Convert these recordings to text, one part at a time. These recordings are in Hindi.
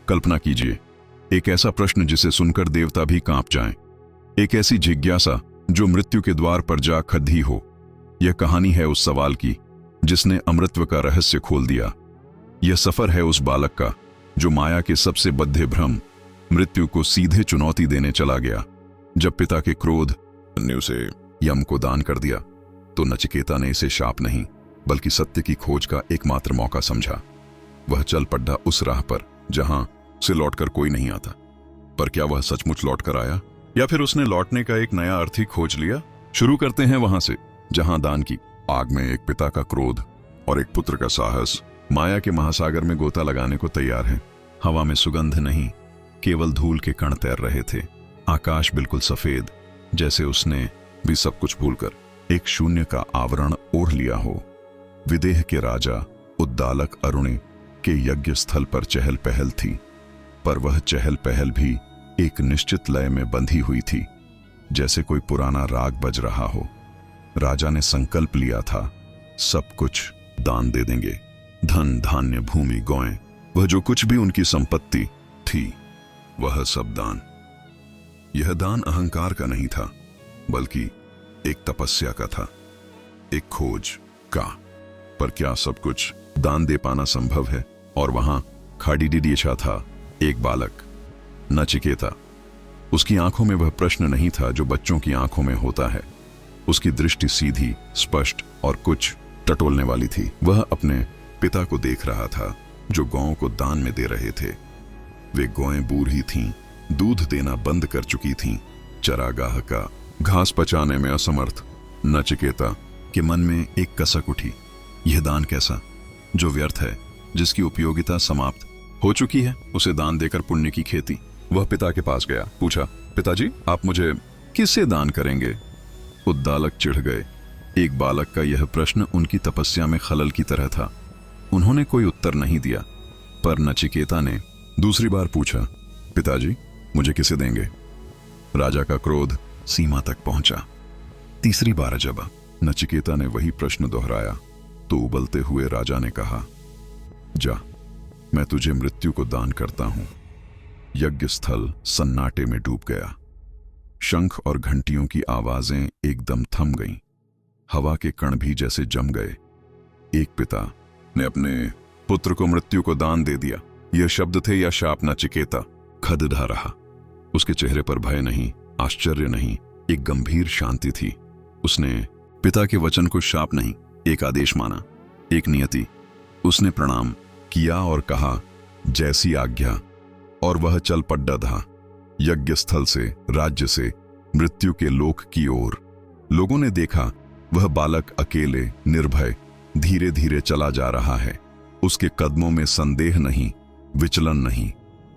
कल्पना कीजिए, एक ऐसा प्रश्न जिसे सुनकर देवता भी कांप जाएं, एक ऐसी जिज्ञासा जो मृत्यु के द्वार पर जा खड़ी हो। यह कहानी है उस सवाल की जिसने अमृतत्व का रहस्य खोल दिया। यह सफर है उस बालक का जो माया के सबसे बद्धे भ्रम मृत्यु को सीधे चुनौती देने चला गया। जब पिता के क्रोध ने उसे यम को दान कर दिया तो नचिकेता ने इसे शाप नहीं बल्कि सत्य की खोज का एकमात्र मौका समझा। वह चल पड़ा उस राह पर जहां से लौटकर कोई नहीं आता। पर क्या वह सचमुच लौटकर आया या फिर उसने लौटने का एक नया अर्थ ही खोज लिया? शुरू करते हैं वहां से जहां दान की आग में एक पिता का क्रोध और एक पुत्र का साहस माया के महासागर में गोता लगाने को तैयार है। हवा में सुगंध नहीं, केवल धूल के कण तैर रहे थे। आकाश बिल्कुल सफेद, जैसे उसने भी सब कुछ भूलकर एक शून्य का आवरण ओढ़ लिया हो। विदेह के राजा उद्दालक अरुणे के यज्ञ स्थल पर चहल पहल थी, पर वह चहल पहल भी एक निश्चित लय में बंधी हुई थी, जैसे कोई पुराना राग बज रहा हो। राजा ने संकल्प लिया था, सब कुछ दान दे देंगे, धन धान्य भूमि गौएं, वह जो कुछ भी उनकी संपत्ति थी वह सब दान। यह दान अहंकार का नहीं था बल्कि एक तपस्या का था, एक खोज का। पर क्या सब कुछ दान दे पाना संभव है? और वहां खाड़ी डिडियशा था, एक बालक नचिकेता। उसकी आंखों में वह प्रश्न नहीं था जो बच्चों की आंखों में होता है। उसकी दृष्टि सीधी, स्पष्ट और कुछ टटोलने वाली थी। वह अपने पिता को देख रहा था जो गौओं को दान में दे रहे थे। वे गौएं बूढ़ी थीं, दूध देना बंद कर चुकी थीं, चरागाह का घास पचाने में असमर्थ। नचिकेता के मन में एक कसक उठी, यह दान कैसा जो व्यर्थ है, जिसकी उपयोगिता समाप्त हो चुकी है, उसे दान देकर पुण्य की खेती। वह पिता के पास गया, पूछा, पिताजी आप मुझे किससे दान करेंगे? उद्दालक चिढ़ गए। एक बालक का यह प्रश्न उनकी तपस्या में खलल की तरह था। उन्होंने कोई उत्तर नहीं दिया, पर नचिकेता ने दूसरी बार पूछा, पिताजी मुझे किसे देंगे? राजा का क्रोध सीमा तक पहुंचा। तीसरी बार जब नचिकेता ने वही प्रश्न दोहराया तो उबलते हुए राजा ने कहा, जा, मैं तुझे मृत्यु को दान करता हूं। यज्ञ स्थल सन्नाटे में डूब गया। शंख और घंटियों की आवाजें एकदम थम गईं। हवा के कण भी जैसे जम गए। एक पिता ने अपने पुत्र को मृत्यु को दान दे दिया। यह शब्द थे या शाप? नचिकेता खदड़ा रहा। उसके चेहरे पर भय नहीं, आश्चर्य नहीं, एक गंभीर शांति थी। उसने पिता के वचन को शाप नहीं, एक आदेश माना, एक नियति। उसने प्रणाम किया और कहा, जैसी आज्ञा। और वह चल पड़ा था यज्ञ स्थल से, राज्य से मृत्यु के लोक की ओर। लोगों ने देखा वह बालक अकेले, निर्भय, धीरे धीरे चला जा रहा है। उसके कदमों में संदेह नहीं, विचलन नहीं।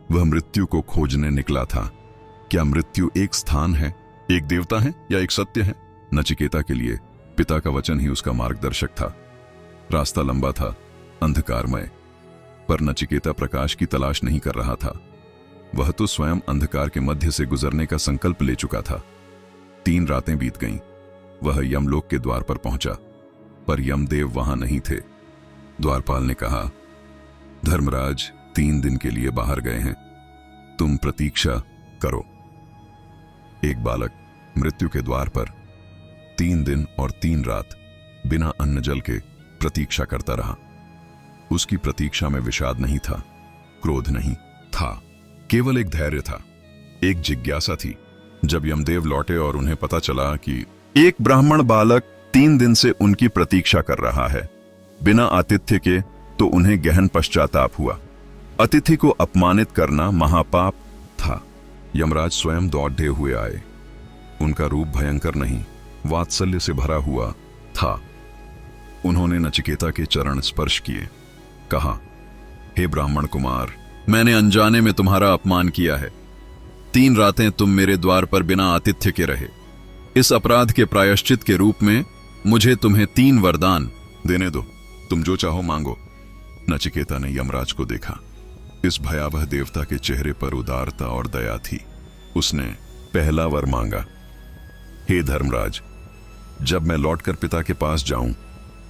वह मृत्यु को खोजने निकला था। क्या मृत्यु एक स्थान है, एक देवता है या एक सत्य है? नचिकेता के लिए पिता का वचन ही उसका मार्गदर्शक था। रास्ता लंबा था, अंधकारमय, पर नचिकेता प्रकाश की तलाश नहीं कर रहा था। वह तो स्वयं अंधकार के मध्य से गुजरने का संकल्प ले चुका था। 3 रातें बीत गईं। वह यमलोक के द्वार पर पहुंचा, पर यमदेव वहां नहीं थे। द्वारपाल ने कहा, धर्मराज 3 दिन के लिए बाहर गए हैं, तुम प्रतीक्षा करो। एक बालक मृत्यु के द्वार पर 3 दिन और 3 रात बिना अन्न जल के प्रतीक्षा करता रहा। उसकी प्रतीक्षा में विषाद नहीं था, क्रोध नहीं था, केवल एक धैर्य था, एक जिज्ञासा थी। जब यमदेव लौटे और उन्हें पता चला कि एक ब्राह्मण बालक 3 दिन से उनकी प्रतीक्षा कर रहा है बिना आतिथ्य के, तो उन्हें गहन पश्चाताप हुआ। अतिथि को अपमानित करना महापाप था। यमराज स्वयं दौड़े हुए आए। उनका रूप भयंकर नहीं, वात्सल्य से भरा हुआ था। उन्होंने नचिकेता के चरण स्पर्श किए, कहा, हे ब्राह्मण कुमार, मैंने अनजाने में तुम्हारा अपमान किया है। 3 रातें तुम मेरे द्वार पर बिना आतिथ्य के रहे। इस अपराध के प्रायश्चित के रूप में मुझे तुम्हें 3 वरदान देने दो, तुम जो चाहो मांगो। नचिकेता ने यमराज को देखा। इस भयावह देवता के चेहरे पर उदारता और दया थी। उसने पहला वर मांगा, हे धर्मराज, जब मैं लौटकर पिता के पास जाऊं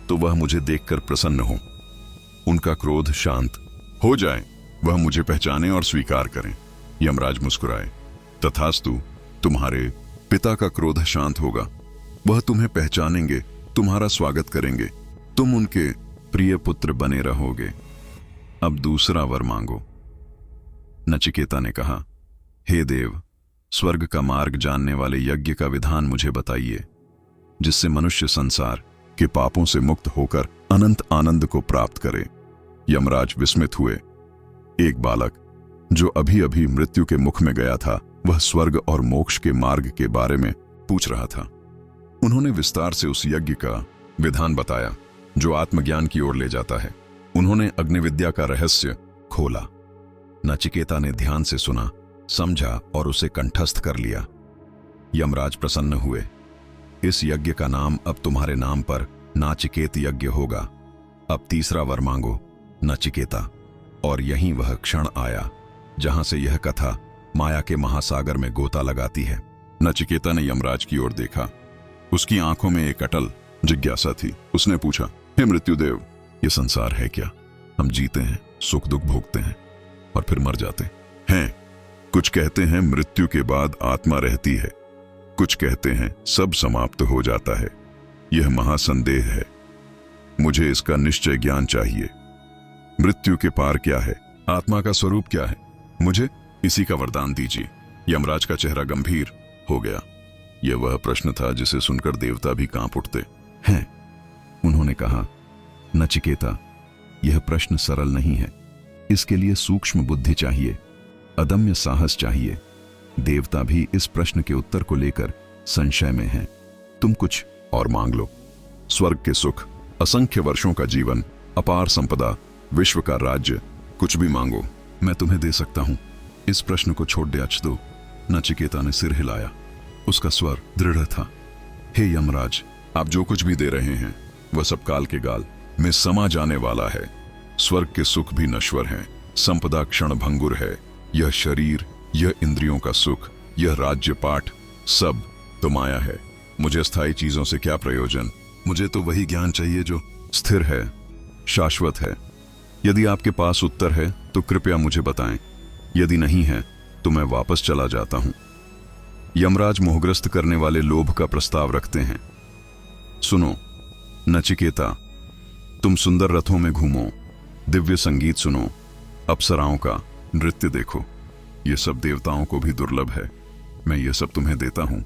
तो वह मुझे देखकर प्रसन्न हो, उनका क्रोध शांत हो जाए वह मुझे पहचाने और स्वीकार करें। यमराज मुस्कुराए। तथास्तु, तुम्हारे पिता का क्रोध शांत होगा। वह तुम्हें पहचानेंगे, तुम्हारा स्वागत करेंगे, तुम उनके प्रिय पुत्र बने रहोगे। अब दूसरा वर मांगो। नचिकेता ने कहा, हे देव, स्वर्ग का मार्ग जानने वाले यज्ञ का विधान मुझे बताइए, जिससे मनुष्य संसार के पापों से मुक्त होकर अनंत आनंद को प्राप्त करे। यमराज विस्मित हुए। एक बालक जो अभी अभी मृत्यु के मुख में गया था, वह स्वर्ग और मोक्ष के मार्ग के बारे में पूछ रहा था। उन्होंने विस्तार से उस यज्ञ का विधान बताया जो आत्मज्ञान की ओर ले जाता है। उन्होंने अग्निविद्या का रहस्य खोला। नचिकेता ने ध्यान से सुना, समझा और उसे कंठस्थ कर लिया। यमराज प्रसन्न हुए। इस यज्ञ का नाम अब तुम्हारे नाम पर नाचिकेत यज्ञ होगा। अब तीसरा वर मांगो, नचिकेता। और यहीं वह क्षण आया जहां से यह कथा माया के महासागर में गोता लगाती है। नचिकेता ने यमराज की ओर देखा। उसकी आंखों में एक अटल जिज्ञासा थी। उसने पूछा, हे मृत्युदेव, ये संसार है क्या? हम जीते हैं, सुख दुख भोगते हैं और फिर मर जाते हैं। कुछ कहते हैं मृत्यु के बाद आत्मा रहती है, कुछ कहते हैं सब समाप्त हो जाता है। यह महासंदेह है। मुझे इसका निश्चय ज्ञान चाहिए। मृत्यु के पार क्या है? आत्मा का स्वरूप क्या है? मुझे इसी का वरदान दीजिए। यमराज का चेहरा गंभीर हो गया। यह वह प्रश्न था जिसे सुनकर देवता भी कांप उठते हैं। उन्होंने कहा, नचिकेता, यह प्रश्न सरल नहीं है। इसके लिए सूक्ष्म बुद्धि चाहिए, अदम्य साहस चाहिए। देवता भी इस प्रश्न के उत्तर को लेकर संशय में हैं। तुम कुछ और मांग लो। स्वर्ग के सुख, असंख्य वर्षों का जीवन, अपार संपदा, विश्व का राज्य, कुछ भी मांगो, मैं तुम्हें दे सकता हूं। इस प्रश्न को छोड़ दे अच्युत। नचिकेता ने सिर हिलाया। उसका स्वर दृढ़ था। हे यमराज, आप जो कुछ भी दे रहे हैं वह सब काल के गाल में समा जाने वाला है। स्वर्ग के सुख भी नश्वर हैं, संपदा क्षण भंगुर है। यह शरीर, यह इंद्रियों का सुख, यह राज्य पाठ, सब तो माया है। मुझे स्थायी चीजों से क्या प्रयोजन? मुझे तो वही ज्ञान चाहिए जो स्थिर है, शाश्वत है। यदि आपके पास उत्तर है तो कृपया मुझे बताएं, यदि नहीं है तो मैं वापस चला जाता हूं। यमराज मोहग्रस्त करने वाले लोभ का प्रस्ताव रखते हैं। सुनो नचिकेता, तुम सुंदर रथों में घूमो, दिव्य संगीत सुनो, अप्सराओं का नृत्य देखो। यह सब देवताओं को भी दुर्लभ है। मैं यह सब तुम्हें देता हूं,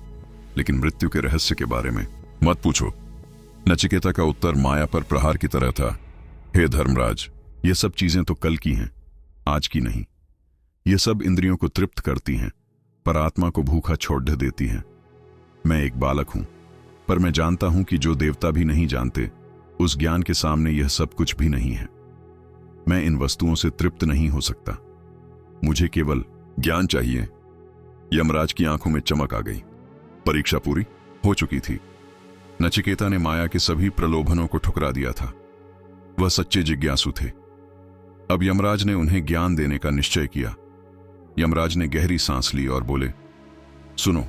लेकिन मृत्यु के रहस्य के बारे में मत पूछो। नचिकेता का उत्तर माया पर प्रहार की तरह था। हे धर्मराज, ये सब चीजें तो कल की हैं, आज की नहीं। ये सब इंद्रियों को तृप्त करती हैं, पर आत्मा को भूखा छोड़ देती हैं। मैं एक बालक हूं, पर मैं जानता हूं कि जो देवता भी नहीं जानते, उस ज्ञान के सामने यह सब कुछ भी नहीं है। मैं इन वस्तुओं से तृप्त नहीं हो सकता। मुझे केवल ज्ञान चाहिए। यमराज की आंखों में चमक आ गई। परीक्षा पूरी हो चुकी थी। नचिकेता ने माया के सभी प्रलोभनों को ठुकरा दिया था। वह सच्चे जिज्ञासु थे। अब यमराज ने उन्हें ज्ञान देने का निश्चय किया। यमराज ने गहरी सांस ली और बोले, सुनो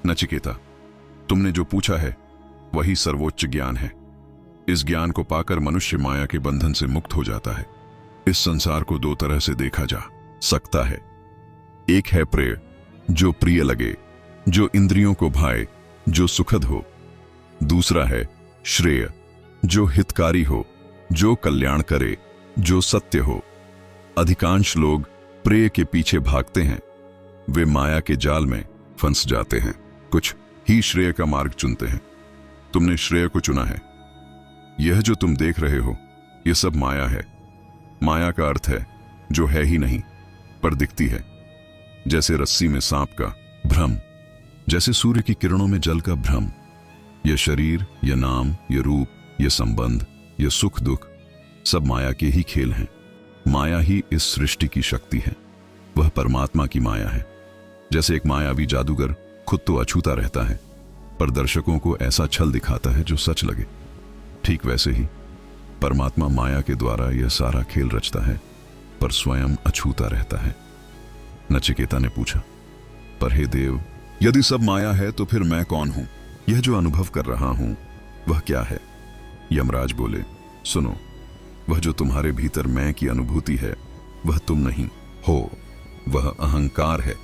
नचिकेता, तुमने जो पूछा है वही सर्वोच्च ज्ञान है। इस ज्ञान को पाकर मनुष्य माया के बंधन से मुक्त हो जाता है। इस संसार को दो तरह से देखा जा सकता है। एक है प्रेय, जो प्रिय लगे, जो इंद्रियों को भाए, जो सुखद हो। दूसरा है श्रेय, जो हितकारी हो, जो कल्याण करे, जो सत्य हो। अधिकांश लोग प्रेय के पीछे भागते हैं। वे माया के जाल में फंस जाते हैं। कुछ ही श्रेय का मार्ग चुनते हैं। तुमने श्रेय को चुना है। यह जो तुम देख रहे हो, यह सब माया है। माया का अर्थ है जो है ही नहीं, पर दिखती है। जैसे रस्सी में सांप का भ्रम, जैसे सूर्य की किरणों में जल का भ्रम। यह शरीर, यह नाम, यह रूप, यह संबंध, यह सुख दुख, सब माया के ही खेल हैं। माया ही इस सृष्टि की शक्ति है। वह परमात्मा की माया है। जैसे एक मायावी जादूगर खुद तो अछूता रहता है, पर दर्शकों को ऐसा छल दिखाता है जो सच लगे, ठीक वैसे ही परमात्मा माया के द्वारा यह सारा खेल रचता है, पर स्वयं अछूता रहता है। नचिकेता ने पूछा, पर हे देव, यदि सब माया है तो फिर मैं कौन हूं? यह जो अनुभव कर रहा हूं वह क्या है? यमराज बोले, सुनो, वह जो तुम्हारे भीतर मैं की अनुभूति है, वह तुम नहीं हो। वह अहंकार है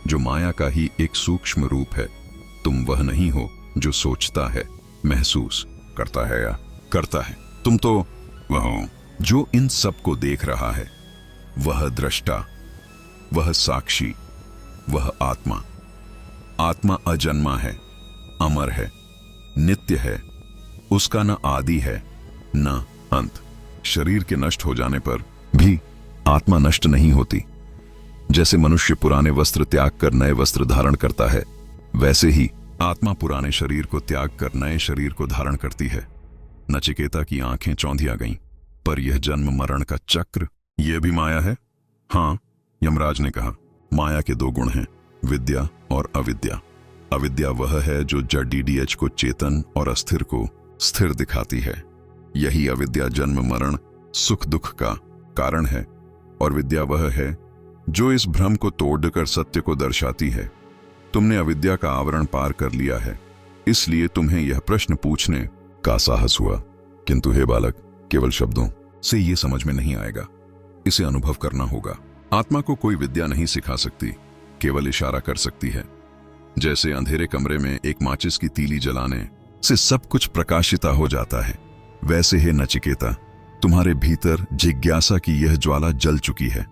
जो माया का ही एक सूक्ष्म रूप है। तुम वह नहीं हो जो सोचता है, महसूस करता है या करता है। तुम तो वह हो जो इन सब को देख रहा है। वह दृष्टा, वह साक्षी, वह आत्मा। आत्मा अजन्मा है, अमर है, नित्य है। उसका न आदि है न अंत। शरीर के नष्ट हो जाने पर भी आत्मा नष्ट नहीं होती। जैसे मनुष्य पुराने वस्त्र त्याग कर नए वस्त्र धारण करता है, वैसे ही आत्मा पुराने शरीर को त्याग कर नए शरीर को धारण करती है। नचिकेता की आंखें चौंधिया गईं। पर यह जन्म मरण का चक्र, यह भी माया है? हाँ, यमराज ने कहा। माया के दो गुण हैं, विद्या और अविद्या। अविद्या वह है जो जड़ डीडीएच को चेतन और अस्थिर को स्थिर दिखाती है। यही अविद्या जन्म मरण सुख दुख का कारण है। और विद्या वह है जो इस भ्रम को तोड़कर सत्य को दर्शाती है। तुमने अविद्या का आवरण पार कर लिया है, इसलिए तुम्हें यह प्रश्न पूछने का साहस हुआ। किंतु हे बालक, केवल शब्दों से ये समझ में नहीं आएगा, इसे अनुभव करना होगा। आत्मा को कोई विद्या नहीं सिखा सकती, केवल इशारा कर सकती है। जैसे अंधेरे कमरे में एक माचिस की तीली जलाने से सब कुछ प्रकाशिता हो जाता है, वैसे ही नचिकेता, तुम्हारे भीतर जिज्ञासा की यह ज्वाला जल चुकी है।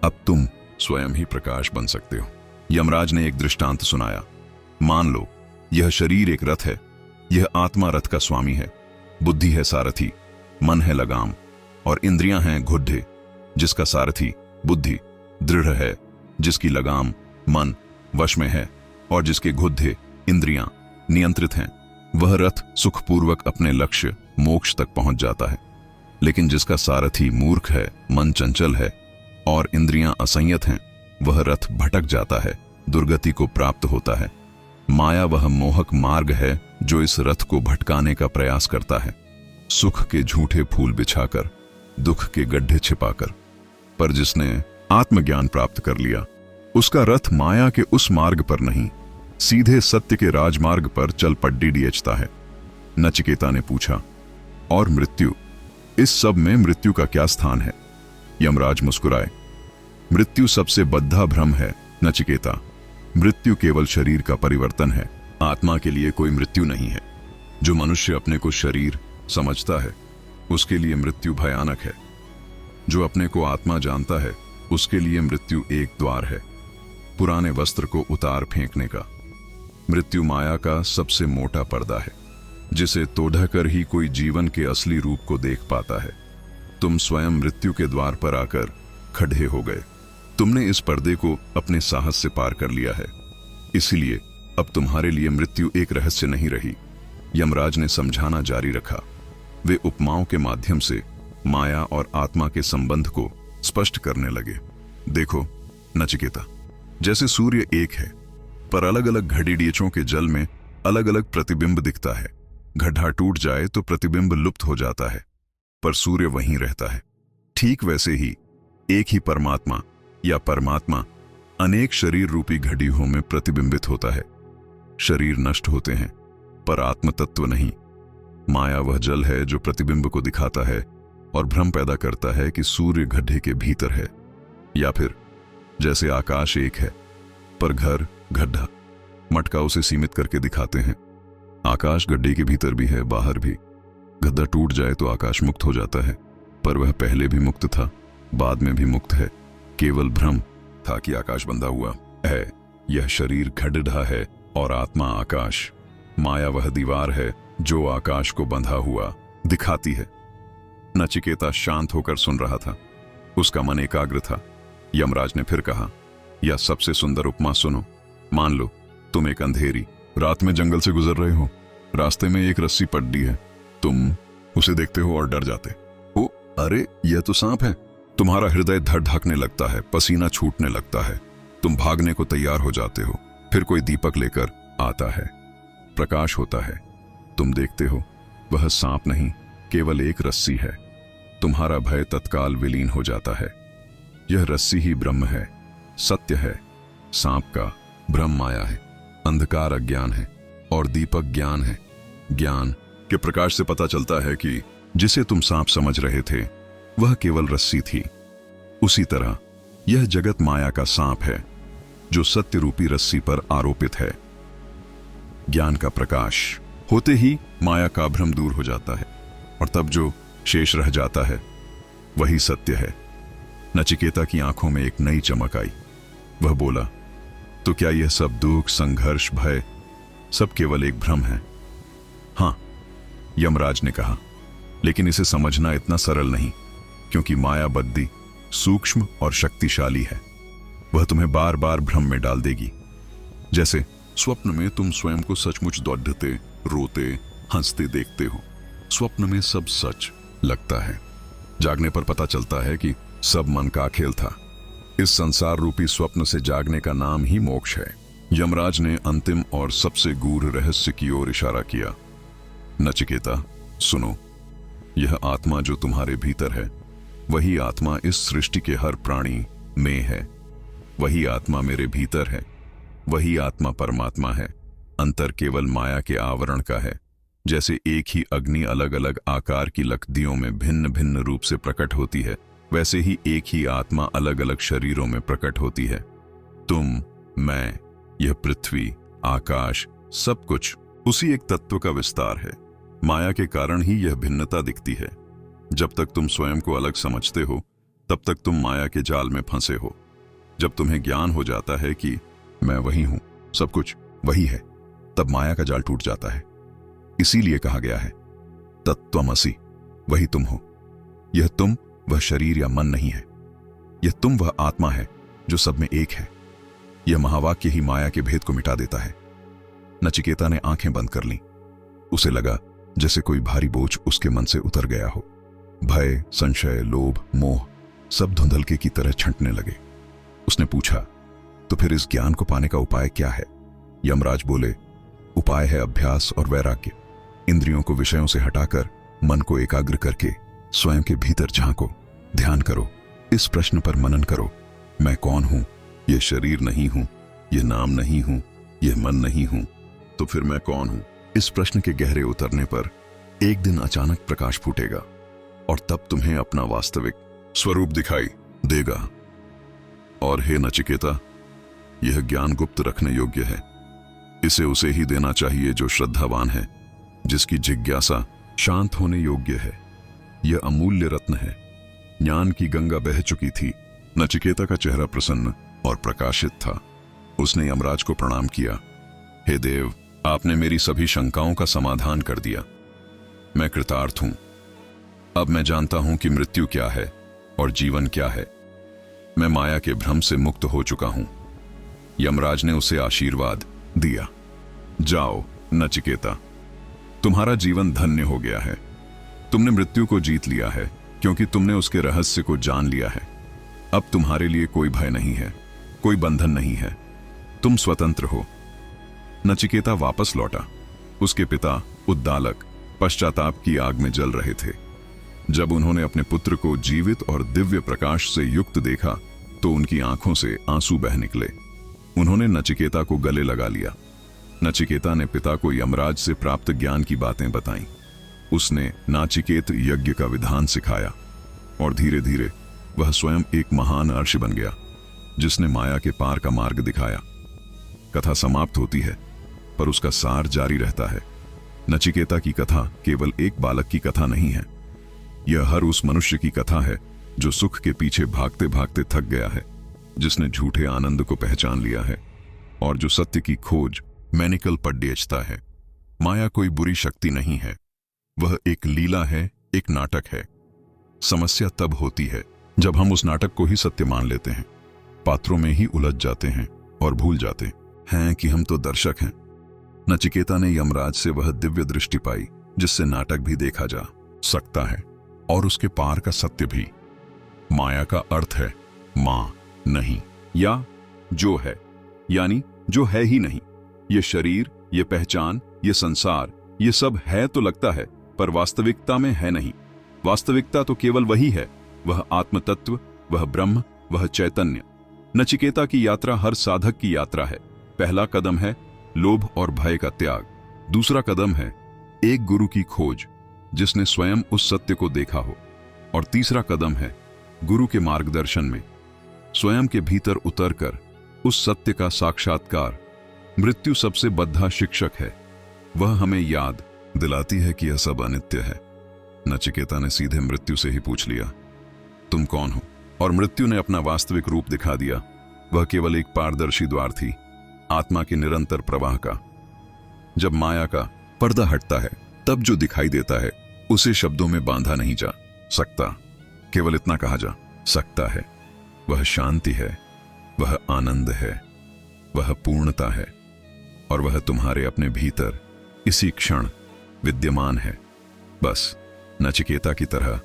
अब तुम स्वयं ही प्रकाश बन सकते हो। यमराज ने एक दृष्टांत सुनाया। मान लो यह शरीर एक रथ है। यह आत्मा रथ का स्वामी है, बुद्धि है सारथी, मन है लगाम और इंद्रियां हैं घुड्डे। जिसका सारथी बुद्धि दृढ़ है, जिसकी लगाम मन वश में है और जिसके घुड्डे इंद्रियां नियंत्रित हैं, वह रथ सुखपूर्वक अपने लक्ष्य मोक्ष तक पहुंच जाता है। लेकिन जिसका सारथी मूर्ख है, मन चंचल है और इंद्रियां असंयत हैं, वह रथ भटक जाता है, दुर्गति को प्राप्त होता है। माया वह मोहक मार्ग है जो इस रथ को भटकाने का प्रयास करता है, सुख के झूठे फूल बिछाकर, दुख के गड्ढे छिपाकर। पर जिसने आत्मज्ञान प्राप्त कर लिया, उसका रथ माया के उस मार्ग पर नहीं, सीधे सत्य के राजमार्ग पर चल पड्डीडियचता है। नचिकेता ने पूछा, और मृत्यु, इस सब में मृत्यु का क्या स्थान है? यमराज मुस्कुराए। मृत्यु सबसे बद्धा भ्रम है नचिकेता। मृत्यु केवल शरीर का परिवर्तन है, आत्मा के लिए कोई मृत्यु नहीं है। जो मनुष्य अपने को शरीर समझता है, उसके लिए मृत्यु भयानक है। जो अपने को आत्मा जानता है, उसके लिए मृत्यु एक द्वार है, पुराने वस्त्र को उतार फेंकने का। मृत्यु माया का सबसे मोटा पर्दा है, जिसे तोड़कर ही कोई जीवन के असली रूप को देख पाता है। तुम स्वयं मृत्यु के द्वार पर आकर खड़े हो गए। तुमने इस पर्दे को अपने साहस से पार कर लिया है, इसलिए अब तुम्हारे लिए मृत्यु एक रहस्य नहीं रही। यमराज ने समझाना जारी रखा। वे उपमाओं के माध्यम से माया और आत्मा के संबंध को स्पष्ट करने लगे। देखो नचिकेता, जैसे सूर्य एक है, पर अलग अलग घड़ीडियचों के जल में अलग अलग प्रतिबिंब दिखता है। गड्ढा टूट जाए तो प्रतिबिंब लुप्त हो जाता है, पर सूर्य वहीं रहता है। ठीक वैसे ही एक ही परमात्मा या परमात्मा अनेक शरीर रूपी घड़ियों में प्रतिबिंबित होता है। शरीर नष्ट होते हैं, पर आत्म तत्व नहीं। माया वह जल है जो प्रतिबिंब को दिखाता है और भ्रम पैदा करता है कि सूर्य गड्ढे के भीतर है। या फिर जैसे आकाश एक है, पर घर गड्ढा मटका उसे सीमित करके दिखाते हैं। आकाश गड्ढे के भीतर भी है, बाहर भी। गड्ढा टूट जाए तो आकाश मुक्त हो जाता है, पर वह पहले भी मुक्त था, बाद में भी मुक्त है। केवल भ्रम था कि आकाश बंधा हुआ है। यह शरीर गड्ढा है और आत्मा आकाश। माया वह दीवार है जो आकाश को बंधा हुआ दिखाती है। नचिकेता शांत होकर सुन रहा था, उसका मन एकाग्र था। यमराज ने फिर कहा, यह सबसे सुंदर उपमा सुनो। मान लो तुम एक अंधेरी रात में जंगल से गुजर रहे हो। रास्ते में एक रस्सी पड्डी है, तुम उसे देखते हो और डर जाते हो। अरे यह तो सांप है। तुम्हारा हृदय धड़धकने लगता है, पसीना छूटने लगता है, तुम भागने को तैयार हो जाते हो। फिर कोई दीपक लेकर आता है, प्रकाश होता है, तुम देखते हो वह सांप नहीं, केवल एक रस्सी है। तुम्हारा भय तत्काल विलीन हो जाता है। यह रस्सी ही ब्रह्म है, सत्य है। सांप का भ्रम माया है, अंधकार अज्ञान है और दीपक ज्ञान है। ज्ञान के प्रकाश से पता चलता है कि जिसे तुम सांप समझ रहे थे, वह केवल रस्सी थी। उसी तरह यह जगत माया का सांप है जो सत्य रूपी रस्सी पर आरोपित है। ज्ञान का प्रकाश होते ही माया का भ्रम दूर हो जाता है और तब जो शेष रह जाता है वही सत्य है। नचिकेता की आंखों में एक नई चमक आई। वह बोला, तो क्या यह सब दुख, संघर्ष, भय सब केवल एक भ्रम है? हां, यमराज ने कहा, लेकिन इसे समझना इतना सरल नहीं, क्योंकि माया बद्दी, सूक्ष्म और शक्तिशाली है। वह तुम्हें बार बार भ्रम में डाल देगी। जैसे स्वप्न में तुम स्वयं को सचमुच दौड़ते, रोते, हंसते देखते हो। स्वप्न में सब सच लगता है, जागने पर पता चलता है कि सब मन का खेल था। इस संसार रूपी स्वप्न से जागने का नाम ही मोक्ष है। यमराज ने अंतिम और सबसे गूढ़ रहस्य की ओर इशारा किया। नचिकेता, सुनो, यह आत्मा जो तुम्हारे भीतर है, वही आत्मा इस सृष्टि के हर प्राणी में है। वही आत्मा मेरे भीतर है। वही आत्मा परमात्मा है। अंतर केवल माया के आवरण का है। जैसे एक ही अग्नि अलग अलग आकार की लकड़ियों में भिन्न भिन्न रूप से प्रकट होती है, वैसे ही एक ही आत्मा अलग अलग शरीरों में प्रकट होती है। तुम, मैं, यह पृथ्वी, आकाश, सब कुछ उसी एक तत्व का विस्तार है। माया के कारण ही यह भिन्नता दिखती है। जब तक तुम स्वयं को अलग समझते हो, तब तक तुम माया के जाल में फंसे हो। जब तुम्हें ज्ञान हो जाता है कि मैं वही हूं, सब कुछ वही है, तब माया का जाल टूट जाता है। इसीलिए कहा गया है, तत्त्वमसि, वही तुम हो। यह तुम वह शरीर या मन नहीं है। यह तुम वह आत्मा है जो सब में एक है। यह महावाक्य ही माया के भेद को मिटा देता है। नचिकेता ने आंखें बंद कर लीं। उसे लगा जैसे कोई भारी बोझ उसके मन से उतर गया हो। भय, संशय, लोभ, मोह सब धुंधलके की तरह छंटने लगे। उसने पूछा, तो फिर इस ज्ञान को पाने का उपाय क्या है? यमराज बोले, उपाय है अभ्यास और वैराग्य। इंद्रियों को विषयों से हटाकर मन को एकाग्र करके स्वयं के भीतर झांको, ध्यान करो, इस प्रश्न पर मनन करो, मैं कौन हूं? यह शरीर नहीं हूं, यह नाम नहीं हूं, यह मन नहीं हूं, तो फिर मैं कौन हूं? इस प्रश्न के गहरे उतरने पर एक दिन अचानक प्रकाश फूटेगा और तब तुम्हें अपना वास्तविक स्वरूप दिखाई देगा। और हे नचिकेता, यह ज्ञान गुप्त रखने योग्य है। इसे उसे ही देना चाहिए जो श्रद्धावान है, जिसकी जिज्ञासा शांत होने योग्य है। यह अमूल्य रत्न है। ज्ञान की गंगा बह चुकी थी। नचिकेता का चेहरा प्रसन्न और प्रकाशित था। उसने यमराज को प्रणाम किया। हे देव, आपने मेरी सभी शंकाओं का समाधान कर दिया। मैं कृतार्थ हूं। अब मैं जानता हूं कि मृत्यु क्या है और जीवन क्या है। मैं माया के भ्रम से मुक्त हो चुका हूं। यमराज ने उसे आशीर्वाद दिया। जाओ नचिकेता, तुम्हारा जीवन धन्य हो गया है। तुमने मृत्यु को जीत लिया है, क्योंकि तुमने उसके रहस्य को जान लिया है। अब तुम्हारे लिए कोई भय नहीं है, कोई बंधन नहीं है। तुम स्वतंत्र हो। नचिकेता वापस लौटा। उसके पिता उद्दालक पश्चाताप की आग में जल रहे थे। जब उन्होंने अपने पुत्र को जीवित और दिव्य प्रकाश से युक्त देखा तो उनकी आंखों से आंसू बह निकले। उन्होंने नचिकेता को गले लगा लिया। नचिकेता ने पिता को यमराज से प्राप्त ज्ञान की बातें बताईं। उसने नाचिकेत यज्ञ का विधान सिखाया और धीरे धीरे वह स्वयं एक महान अर्षि बन गया, जिसने माया के पार का मार्ग दिखाया। कथा समाप्त होती है, पर उसका सार जारी रहता है। नचिकेता की कथा केवल एक बालक की कथा नहीं है। यह हर उस मनुष्य की कथा है जो सुख के पीछे भागते भागते थक गया है, जिसने झूठे आनंद को पहचान लिया है और जो सत्य की खोज मैनिकल पर बेचता है। माया कोई बुरी शक्ति नहीं है, वह एक लीला है, एक नाटक है। समस्या तब होती है जब हम उस नाटक को ही सत्य मान लेते हैं, पात्रों में ही उलझ जाते हैं और भूल जाते हैं कि हम तो दर्शक हैं। नचिकेता ने यमराज से वह दिव्य दृष्टि पाई जिससे नाटक भी देखा जा सकता है और उसके पार का सत्य भी। माया का अर्थ है मां नहीं, या जो है, यानी जो है ही नहीं। ये शरीर, ये पहचान, ये संसार, ये सब है तो लगता है, पर वास्तविकता में है नहीं। वास्तविकता तो केवल वही है, वह आत्म तत्व, वह ब्रह्म, वह चैतन्य। नचिकेता की यात्रा हर साधक की यात्रा है। पहला कदम है लोभ और भय का त्याग। दूसरा कदम है एक गुरु की खोज जिसने स्वयं उस सत्य को देखा हो। और तीसरा कदम है गुरु के मार्गदर्शन में स्वयं के भीतर उतरकर उस सत्य का साक्षात्कार। मृत्यु सबसे बद्धा शिक्षक है। वह हमें याद दिलाती है कि यह सब अनित्य है। नचिकेता ने सीधे मृत्यु से ही पूछ लिया, तुम कौन हो? और मृत्यु ने अपना वास्तविक रूप दिखा दिया। वह केवल एक पारदर्शी द्वार थी, आत्मा के निरंतर प्रवाह का। जब माया का पर्दा हटता है तब जो दिखाई देता है उसे शब्दों में बांधा नहीं जा सकता। केवल इतना कहा जा सकता है, वह शांति है, वह आनंद है, वह पूर्णता है, और वह तुम्हारे अपने भीतर इसी क्षण विद्यमान है। बस नचिकेता की तरह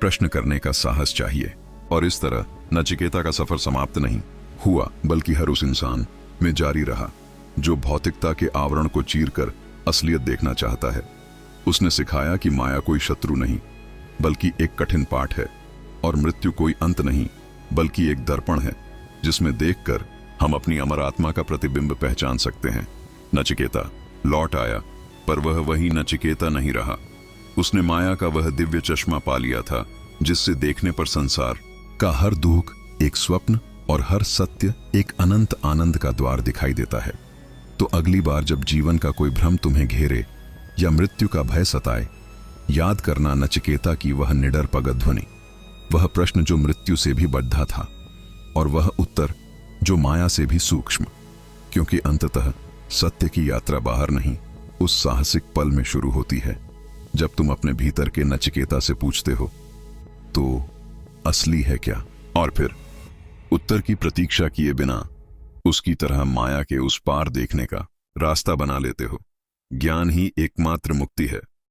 प्रश्न करने का साहस चाहिए। और इस तरह नचिकेता का सफर समाप्त नहीं हुआ, बल्कि हर उस इंसान में जारी रहा जो भौतिकता के आवरण को चीरकर असलियत देखना चाहता है। उसने सिखाया कि माया कोई शत्रु नहीं, बल्कि एक कठिन पाठ है, और मृत्यु कोई अंत नहीं, बल्कि एक दर्पण है जिसमें देखकर हम अपनी अमर आत्मा का प्रतिबिंब पहचान सकते हैं। नचिकेता लौट आया, पर वह वही नचिकेता नहीं रहा। उसने माया का वह दिव्य चश्मा पा लिया था जिससे देखने पर संसार का हर दुख एक स्वप्न और हर सत्य एक अनंत आनंद का द्वार दिखाई देता है। तो अगली बार जब जीवन का कोई भ्रम तुम्हें घेरे या मृत्यु का भय सताए, याद करना नचिकेता की वह निडर पगध्वनि, वह प्रश्न जो मृत्यु से भी बद्धा था, और वह उत्तर जो माया से भी सूक्ष्म। क्योंकि अंततः सत्य की यात्रा बाहर नहीं, उस साहसिक पल में शुरू होती है जब तुम अपने भीतर के नचिकेता से पूछते हो, तो असली है क्या? और फिर उत्तर की प्रतीक्षा किए बिना उसकी तरह माया के उस पार देखने का रास्ता बना लेते हो। ज्ञान ही एकमात्र मुक्ति है।